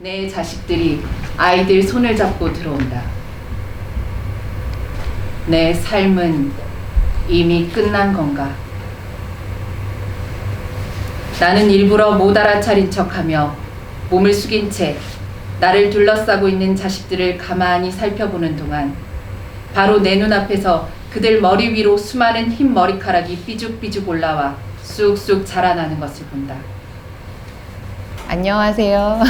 내 자식들이 아이들 손을 잡고 들어온다. 내 삶은 이미 끝난 건가? 나는 일부러 못 알아차린 척하며 몸을 숙인 채 나를 둘러싸고 있는 자식들을 가만히 살펴보는 동안 바로 내 눈앞에서 그들 머리 위로 수많은 흰 머리카락이 삐죽삐죽 올라와 쑥쑥 자라나는 것을 본다. 안녕하세요.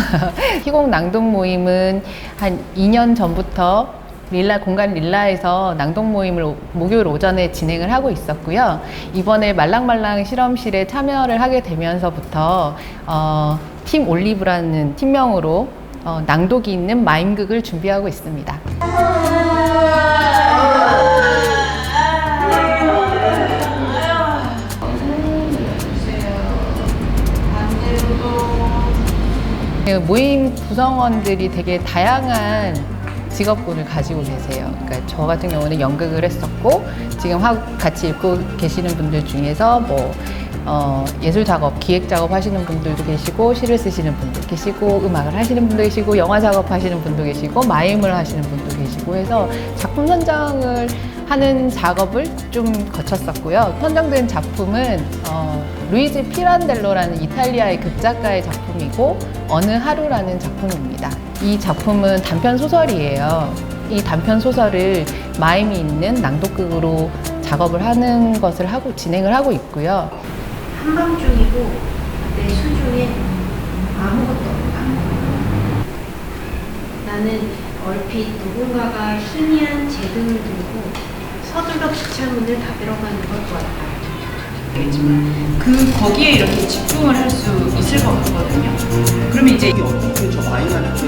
희곡 낭독 모임은 한 2년 전부터 공간 릴라에서 낭독 모임을 목요일 오전에 진행을 하고 있었고요. 이번에 말랑말랑 실험실에 참여를 하게 되면서부터 팀 올리브라는 팀명으로 낭독이 있는 마임극을 준비하고 있습니다. 모임 구성원들이 되게 다양한 직업군을 가지고 계세요. 그러니까 저 같은 경우는 연극을 했었고 지금 같이 읽고 계시는 분들 중에서 예술 작업, 기획 작업 하시는 분들도 계시고 시를 쓰시는 분도 계시고 음악을 하시는 분도 계시고 영화 작업 하시는 분도 계시고 마임을 하시는 분도 계시고 해서 작품 선정을 하는 작업을 좀 거쳤었고요. 선정된 작품은 루이지 피란델로라는 이탈리아의 극작가의 작품이고 어느 하루라는 작품입니다. 이 작품은 단편 소설이에요. 이 단편 소설을 마임이 있는 낭독극으로 작업을 하는 것을 진행을 하고 있고요. 한밤중이고 내 수중에 아무것도 없다. 나는 얼핏 누군가가 희미한 제등을 들고 서둘러 기차문을 닫으러 가는 걸 보았다. 거기에 이렇게 집중을 할 수 있을 것 같거든요. 그러면 이제 이게 어떻게 저 마임한테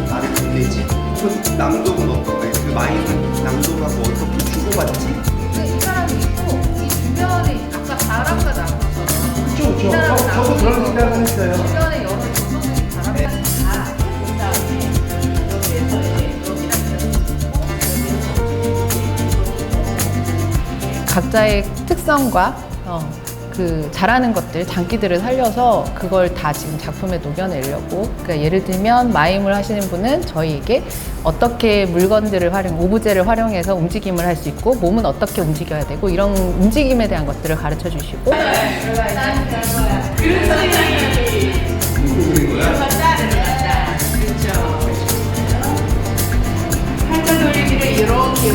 말을 건네지? 그 낭독은 어떤가요? 그 마임은 낭독하고 어떻게 주고받지? 이 사람이 있고 이 주변에 아까 바람과 나무처럼 그쵸. 저도 그런 생각을 했어요. 주변에 여러 요소들이 바람과 다 본 다음에 여기에서 이제 여기랑 각자의 특성과 잘하는 것들, 장기들을 살려서 그걸 다 지금 작품에 녹여내려고. 그러니까 예를 들면 마임을 하시는 분은 저희에게 어떻게 물건들을 오브제를 활용해서 움직임을 할 수 있고 몸은 어떻게 움직여야 되고 이런 움직임에 대한 것들을 가르쳐 주시고. 팔자 돌리기를 이렇게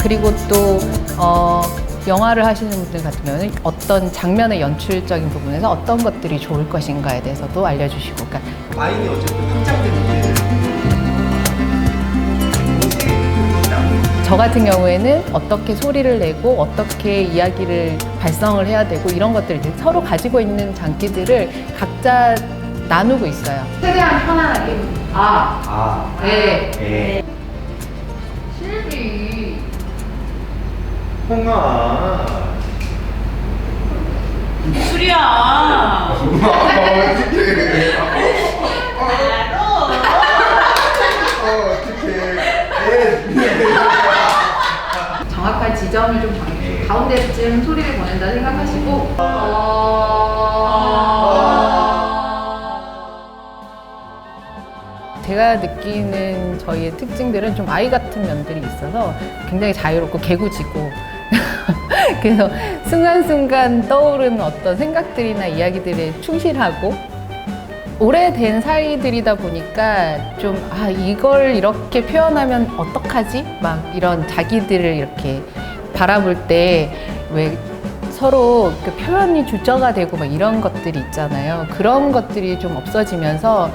그리고 또 영화를 하시는 분들 같은 경우는 어떤 장면의 연출적인 부분에서 어떤 것들이 좋을 것인가에 대해서도 알려주시고. 그러니까 마임이 어쨌든 확장되는 저 같은 경우에는 어떻게 소리를 내고 어떻게 이야기를 발성을 해야 되고 이런 것들 이제 서로 가지고 있는 장기들을 각자 나누고 있어요. 최대한 편안하게. 네. 실비. 홍아. 술이야. 정확한 지점을 좀 정해주고 가운데쯤 소리를 보낸다 생각하시고 제가 느끼는 저희의 특징들은 좀 아이 같은 면들이 있어서 굉장히 자유롭고 개구지고 그래서 순간순간 떠오르는 어떤 생각들이나 이야기들에 충실하고 오래된 사이들이다 보니까 좀 이걸 이렇게 표현하면 어떡하지? 막 이런 자기들을 이렇게 바라볼 때 왜 서로 그 표현이 주저가 되고 막 이런 것들이 있잖아요. 그런 것들이 좀 없어지면서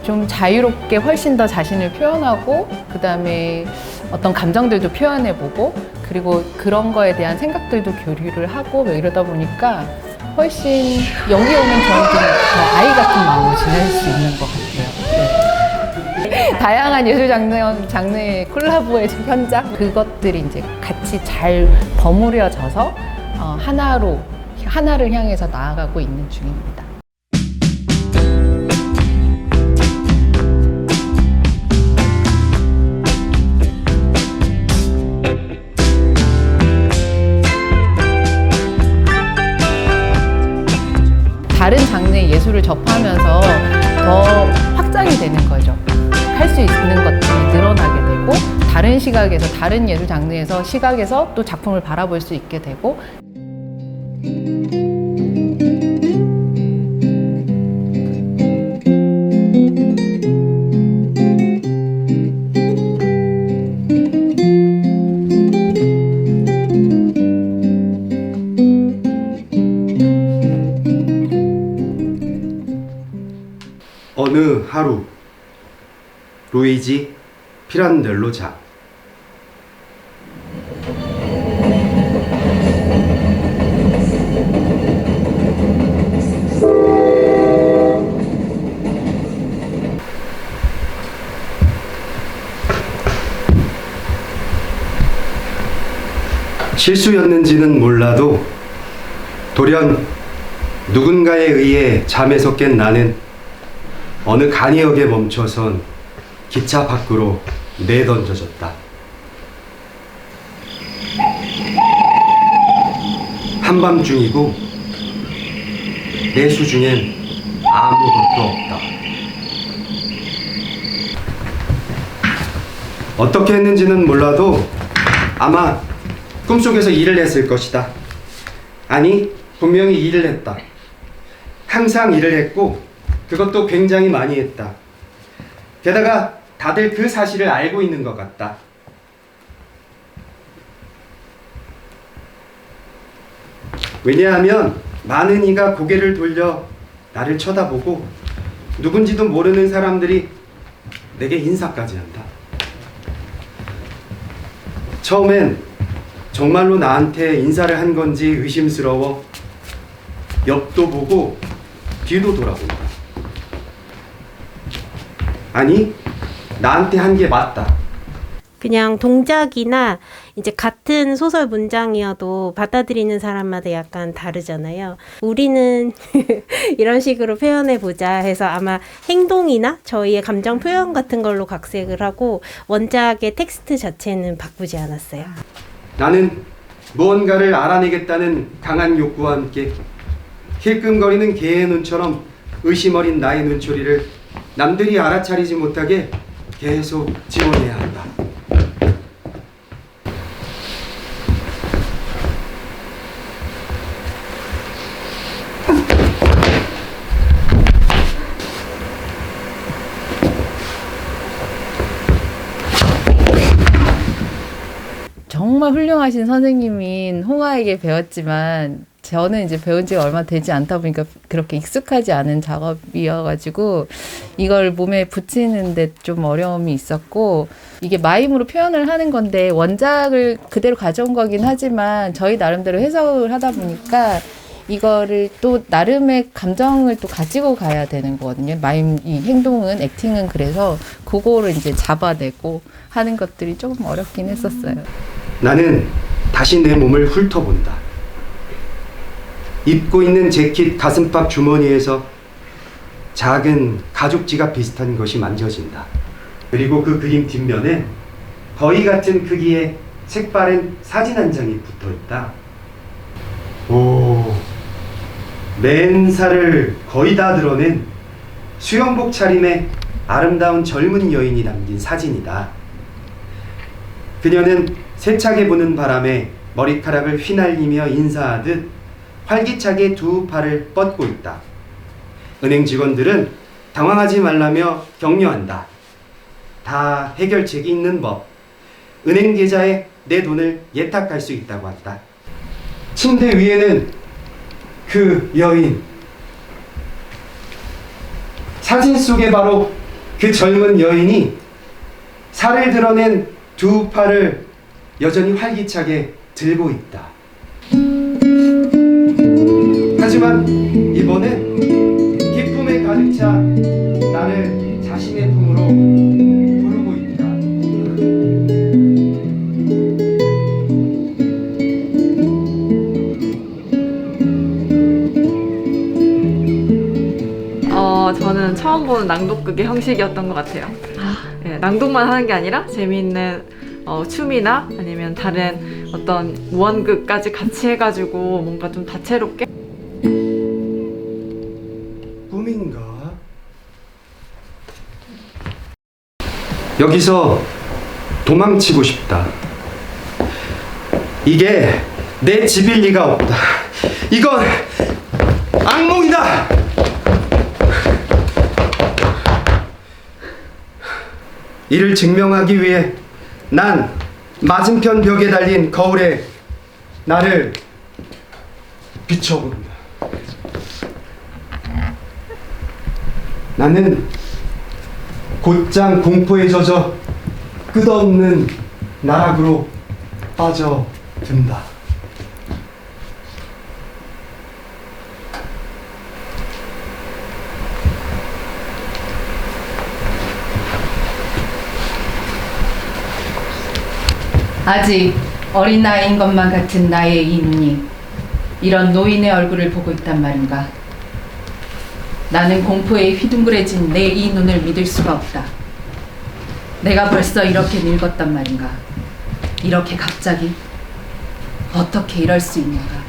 좀 자유롭게 훨씬 더 자신을 표현하고 그 다음에 어떤 감정들도 표현해보고 그리고 그런 거에 대한 생각들도 교류를 하고 뭐 이러다 보니까 훨씬 여기 오면 저한테 더 아이 같은 마음으로 지낼 수 있는 것 같아요. 네. 다양한 예술 장르의 콜라보의 현장 그것들이 이제 같이 잘 버무려져서 하나를 향해서 나아가고 있는 중입니다. 다른 시각에서, 다른 예술 장르에서 시각에서 또 작품을 바라볼 수 있게 되고, 어느 하루 루이지 피란델로 작 실수였는지는 몰라도 돌연 누군가에 의해 잠에서 깬 나는 어느 간이역에 멈춰선 기차 밖으로 내던져졌다. 한밤중이고 내 수중엔 아무것도 없다. 어떻게 했는지는 몰라도 아마 꿈속에서 일을 했을 것이다. 아니, 분명히 일을 했다. 항상 일을 했고 그것도 굉장히 많이 했다. 게다가 다들 그 사실을 알고 있는 것 같다. 왜냐하면 많은 이가 고개를 돌려 나를 쳐다보고 누군지도 모르는 사람들이 내게 인사까지 한다. 처음엔 정말로 나한테 인사를 한 건지 의심스러워 옆도 보고 뒤도 돌아본다. 아니, 나한테 한 게 맞다. 그냥 동작이나 이제 같은 소설 문장이어도 받아들이는 사람마다 약간 다르잖아요. 우리는 이런 식으로 표현해 보자 해서 아마 행동이나 저희의 감정 표현 같은 걸로 각색을 하고 원작의 텍스트 자체는 바꾸지 않았어요. 나는 무언가를 알아내겠다는 강한 욕구와 함께 힐끔거리는 개의 눈처럼 의심 어린 나의 눈초리를 남들이 알아차리지 못하게 계속 지원해야 한다. 정말 훌륭하신 선생님인 홍아에게 배웠지만 저는 이제 배운 지가 얼마 되지 않다 보니까 그렇게 익숙하지 않은 작업이어가지고 이걸 몸에 붙이는데 좀 어려움이 있었고, 이게 마임으로 표현을 하는 건데 원작을 그대로 가져온 거긴 하지만 저희 나름대로 해석을 하다 보니까 이거를 또 나름의 감정을 또 가지고 가야 되는 거거든요. 마임 이 행동은, 액팅은. 그래서 그거를 이제 잡아내고 하는 것들이 조금 어렵긴 했었어요. 나는 다시 내 몸을 훑어본다. 입고 있는 재킷 가슴팍 주머니에서 작은 가죽 지갑 비슷한 것이 만져진다. 그리고 그 그림 뒷면에 거의 같은 크기의 색바랜 사진 한 장이 붙어 있다. 오, 맨살을 거의 다 드러낸 수영복 차림의 아름다운 젊은 여인이 담긴 사진이다. 그녀는 세차게 부는 바람에 머리카락을 휘날리며 인사하듯 활기차게 두 팔을 뻗고 있다. 은행 직원들은 당황하지 말라며 격려한다. 다 해결책이 있는 법. 은행 계좌에 내 돈을 예탁할 수 있다고 한다. 침대 위에는 그 여인. 사진 속에 바로 그 젊은 여인이 살을 드러낸 두 팔을 여전히 활기차게 들고 있다. 하지만 이번엔 기쁨에 가득 차 나를 자신의 품으로 부르고 있다. 저는 처음 보는 낭독극의 형식이었던 것 같아요. 네, 낭독만 하는 게 아니라 재미있는 춤이나 아니면 다른 어떤 무언극까지 같이 해가지고 뭔가 좀 다채롭게. 꿈인가? 여기서 도망치고 싶다. 이게 내 집일 리가 없다. 이건 악몽이다. 이를 증명하기 위해 난 맞은편 벽에 달린 거울에 나를 비춰본다. 나는 곧장 공포에 젖어 끝없는 나락으로 빠져든다. 아직 어린아이인 것만 같은 나의 이 눈이 이런 노인의 얼굴을 보고 있단 말인가. 나는 공포에 휘둥그레진 내 이 눈을 믿을 수가 없다. 내가 벌써 이렇게 늙었단 말인가. 이렇게 갑자기? 어떻게 이럴 수 있는가.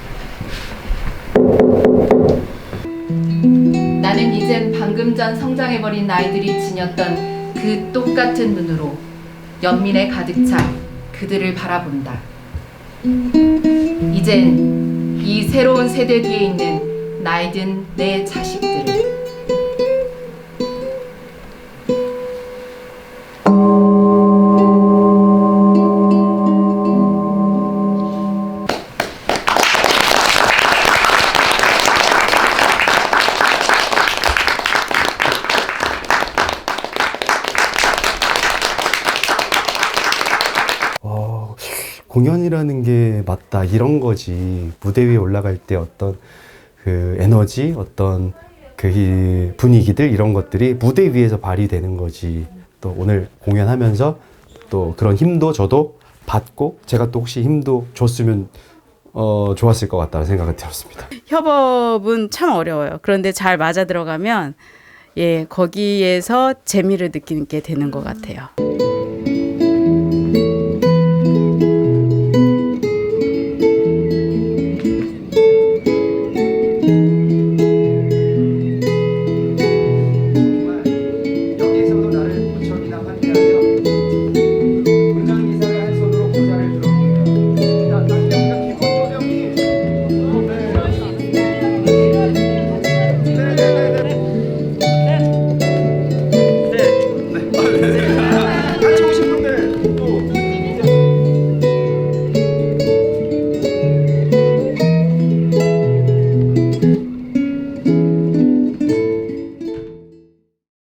나는 이젠 방금 전 성장해버린 아이들이 지녔던 그 똑같은 눈으로 연민에 가득 차 그들을 바라본다. 이젠 이 새로운 세대 뒤에 있는 나이든 내 자식들을. 공연이라는 게 맞다 이런 거지. 무대 위에 올라갈 때 어떤 그 에너지, 어떤 그 분위기들 이런 것들이 무대 위에서 발휘되는 거지. 또 오늘 공연하면서 또 그런 힘도 저도 받고 제가 또 혹시 힘도 줬으면 좋았을 것 같다는 생각이 들었습니다. 협업은 참 어려워요. 그런데 잘 맞아 들어가면 예, 거기에서 재미를 느끼게 되는 것 같아요.